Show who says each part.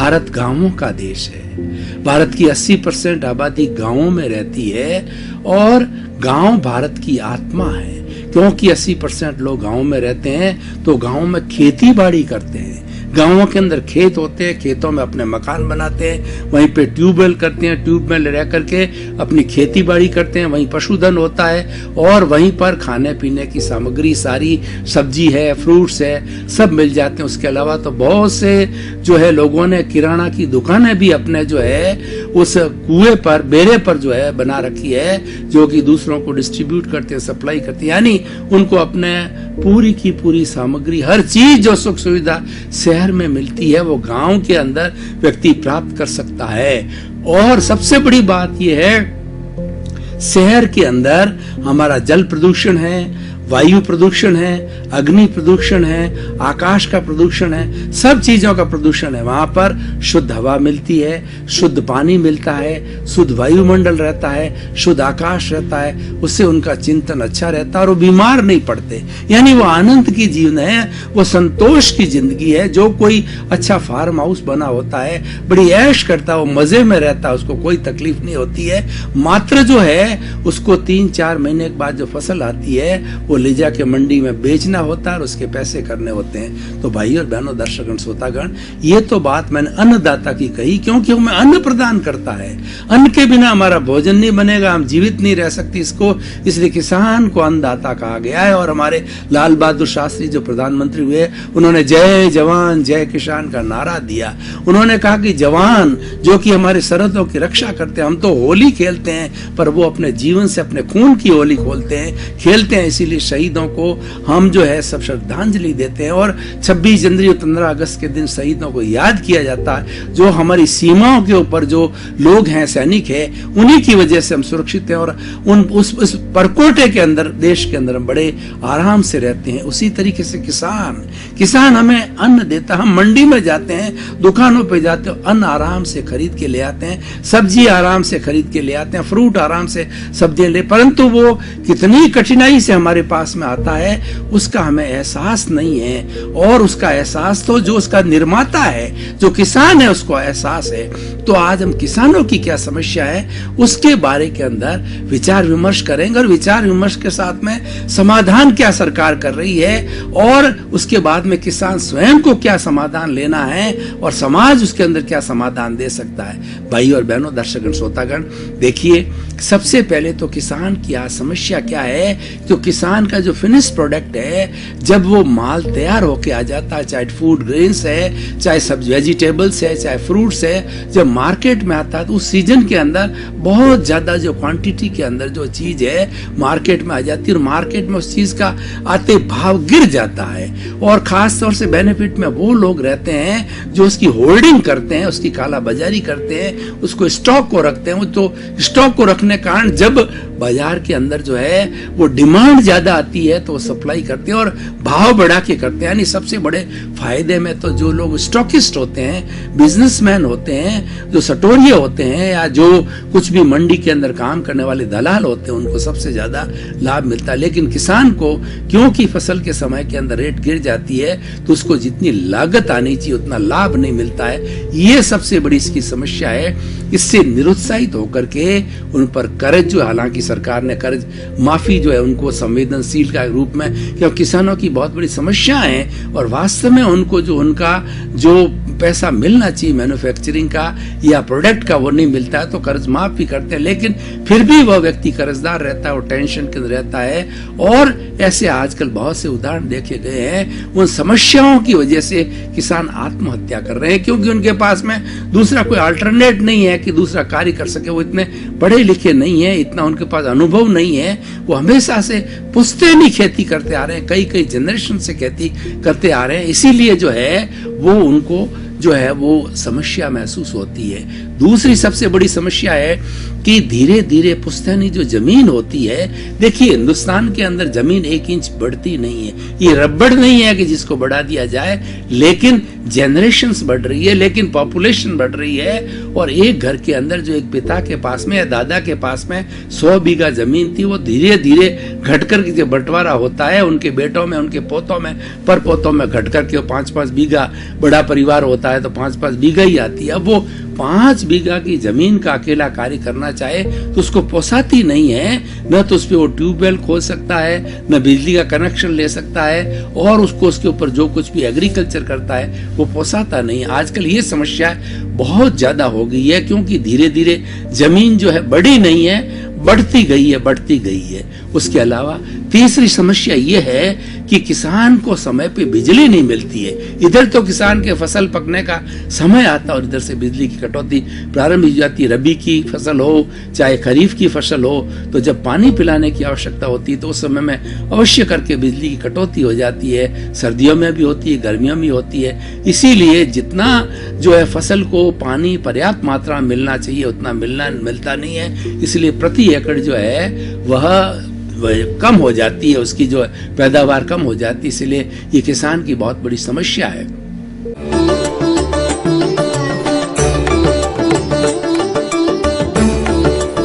Speaker 1: भारत गांवों का देश है। भारत की 80% आबादी गांवों में रहती है और गांव भारत की आत्मा है। क्योंकि 80% लोग गांव में रहते हैं तो गांव में खेती बाड़ी करते हैं। गांवों के अंदर खेत होते हैं, खेतों में अपने मकान बनाते हैं, वहीं पे ट्यूबवेल करते हैं, ट्यूबवेल रह करके अपनी खेती बाड़ी करते हैं, वहीं पशुधन होता है और वहीं पर खाने पीने की सामग्री सारी सब्जी है, फ्रूट्स है, सब मिल जाते हैं। उसके अलावा तो बहुत से जो है लोगों ने किराना की दुकानें भी अपने जो है उस कुएं पर, बेरे पर जो है बना रखी है, जो कि दूसरों को डिस्ट्रीब्यूट करते हैं, सप्लाई करते हैं। यानी उनको अपने पूरी की पूरी सामग्री, हर चीज जो सुख सुविधा शहर में मिलती है वो गांव के अंदर व्यक्ति प्राप्त कर सकता है। और सबसे बड़ी बात यह है, शहर के अंदर हमारा जल प्रदूषण है, वायु प्रदूषण है, अग्नि प्रदूषण है, आकाश का प्रदूषण है, सब चीजों का प्रदूषण है। वहां पर शुद्ध हवा मिलती है, शुद्ध पानी मिलता है, शुद्ध वायुमंडल रहता है, शुद्ध आकाश रहता है। उससे उनका चिंतन अच्छा रहता है और वो बीमार नहीं पड़ते। यानी वो आनंद की जीवन है, वो संतोष की जिंदगी है। जो कोई अच्छा फार्म हाउस बना होता है, बड़ी ऐश करता है, वो मजे में रहता है, उसको कोई तकलीफ नहीं होती है। मात्र जो है उसको 3-4 महीने के बाद जो फसल आती है वो ले जाके मंडी में बेचना होता है और उसके पैसे करने होते हैं। तो भाई और बहनों, दर्शकगण, श्रोतागण, ये तो बात मैंने अन्नदाता की कही, क्योंकि हमें अन्न प्रदान करता है। अन्न के बिना हमारा भोजन नहीं बनेगा, हम जीवित नहीं रह सकते। इसलिए किसान को अन्नदाता कहा गया है। और हमारे लाल बहादुर शास्त्री जो प्रधानमंत्री हुए, उन्होंने जय जवान जय किसान का नारा दिया। उन्होंने कहा कि जवान जो कि हमारे सरहदों की रक्षा करते हैं, हम तो होली खेलते हैं पर वो अपने जीवन से अपने खून की होली खेलते हैं। इसीलिए शहीदों को हम जो है सब श्रद्धांजलि देते हैं और 26 जनवरी और 15 अगस्त के दिन शहीदों को याद किया जाता है। जो हमारी सीमाओं के ऊपर जो लोग हैं, सैनिक हैं, उन्हीं की वजह से हम सुरक्षित हैं और उस परकोटे के अंदर, देश के अंदर हम बड़े आराम से रहते हैं। उसी तरीके से किसान हमें अन्न देता। हम मंडी में जाते हैं, दुकानों पे जाते हैं, अन्न आराम से खरीद के ले आते हैं, सब्जी आराम से खरीद के ले आते हैं, फ्रूट आराम से सब्जियां ले, परंतु वो कितनी कठिनाई से हमारे पास में आता है उसका हमें एहसास नहीं है। और उसका एहसास तो जो उसका निर्माता है, जो किसान है, उसको एहसास है। तो आज हम किसानों की क्या समस्या है उसके बारे के अंदर विचार विमर्श करेंगे और विचार विमर्श के साथ में समाधान क्या सरकार कर रही है और उसके बाद में किसान स्वयं को क्या समाधान लेना है और समाज उसके अंदर क्या समाधान दे सकता है। भाई और बहनों, दर्शकगण, श्रोतागण, देखिए, सबसे पहले तो किसान की आज समस्या क्या है। तो किसान का जो फिनिश प्रोडक्ट है, जब वो माल तैयार होके आ जाता है, चाहे फूड ग्रेन्स है, चाहे सब्जी वेजिटेबल्स है, चाहे फ्रूट्स है, जब मार्केट में आता है तो उस सीजन के अंदर बहुत ज्यादा जो क्वांटिटी के अंदर जो चीज है मार्केट में आ जाती है और मार्केट में उस चीज का आते भाव गिर जाता है। और खास तौर से बेनिफिट में वो लोग रहते हैं जो उसकी होल्डिंग करते हैं, उसकी काला बाजारी करते हैं, उसको स्टॉक को रखते हैं। तो स्टॉक को रखने के कारण जब बाजार के अंदर जो है वो डिमांड ज्यादा आती है तो वो सप्लाई करते हैं और भाव बढ़ा के करते हैं। यानी सबसे बड़े फायदे में तो जो लोग स्टॉकिस्ट होते हैं, बिजनेसमैन होते हैं, जो सटोरिये होते हैं या जो कुछ भी मंडी के अंदर काम करने वाले दलाल होते हैं, उनको सबसे ज्यादा लाभ मिलता है। लेकिन किसान को क्योंकि फसल के समय के अंदर रेट गिर जाती है तो उसको जितनी लागत आनी चाहिए उतना लाभ नहीं मिलता है। ये सबसे बड़ी इसकी समस्या है। इससे निरुत्साहित होकर के उन पर कर्ज, जो हालांकि सरकार ने कर्ज माफी जो है उनको संवेदनशील का रूप में, क्योंकि किसानों की बहुत बड़ी समस्या है और वास्तव में उनको जो उनका जो पैसा मिलना चाहिए मैन्युफैक्चरिंग का या प्रोडक्ट का वो नहीं मिलता है तो कर्ज माफ भी करते हैं। लेकिन फिर भी वह व्यक्ति कर्जदार रहता है और टेंशन के अंदर रहता है। और ऐसे आजकल बहुत से उदाहरण देखे गए हैं। उन समस्याओं की वजह से किसान आत्महत्या कर रहे हैं क्योंकि उनके पास में दूसरा कोई अल्टरनेट नहीं है कि दूसरा कार्य कर सके। वो इतने पढ़े लिखे नहीं है, इतना उनके पास अनुभव नहीं है। वो हमेशा से पुश्तैनी खेती करते आ रहे हैं, कई जनरेशन से खेती करते आ रहे हैं। इसीलिए जो है वो उनको जो है वो समस्या महसूस होती है। दूसरी सबसे बड़ी समस्या है कि धीरे धीरे पुश्तैनी जो जमीन होती है, देखिए हिंदुस्तान के अंदर जमीन 1 इंच बढ़ती नहीं है। ये रबड़ नहीं है कि जिसको बढ़ा दिया जाए, लेकिन जनरेशंस बढ़ रही है, लेकिन पॉपुलेशन बढ़ रही है। और एक घर के अंदर जो एक पिता के पास में या दादा के पास में 100 बीघा जमीन थी, वो धीरे धीरे घटकर के जो बंटवारा होता है उनके बेटों में, उनके पोतों में, पर पोतों में घटकर के 5-5 बीघा बड़ा परिवार होता है तो 5-5 बीघा ही आती है। अब वो 5 बीघा की जमीन का अकेला कार्य करना चाहे तो उसको पोसाती नहीं है, न तो उस पर वो ट्यूबवेल खोल सकता है, न बिजली का कनेक्शन ले सकता है, और उसको उसके ऊपर जो कुछ भी एग्रीकल्चर करता है वो पोसाता नहीं। आजकल ये समस्या बहुत ज्यादा हो गई है, क्योंकि धीरे धीरे जमीन जो है बढ़ी नहीं है, बढ़ती गई है। उसके अलावा तीसरी समस्या ये है कि किसान को समय पे बिजली नहीं मिलती है। इधर तो किसान के फसल पकने का समय आता है और इधर से बिजली की कटौती प्रारंभ हो जाती है। रबी की फसल हो चाहे खरीफ की फसल हो, तो जब पानी पिलाने की आवश्यकता होती है तो उस समय में अवश्य करके बिजली की कटौती हो जाती है। सर्दियों में भी होती है, गर्मियों में होती है। इसीलिए जितना जो है फसल को पानी पर्याप्त मात्रा में मिलना चाहिए उतना मिलता नहीं है। इसलिए प्रति एकड़ जो है वह कम हो जाती है, उसकी जो पैदावार कम हो जाती है। इसलिए ये किसान की बहुत बड़ी समस्या है।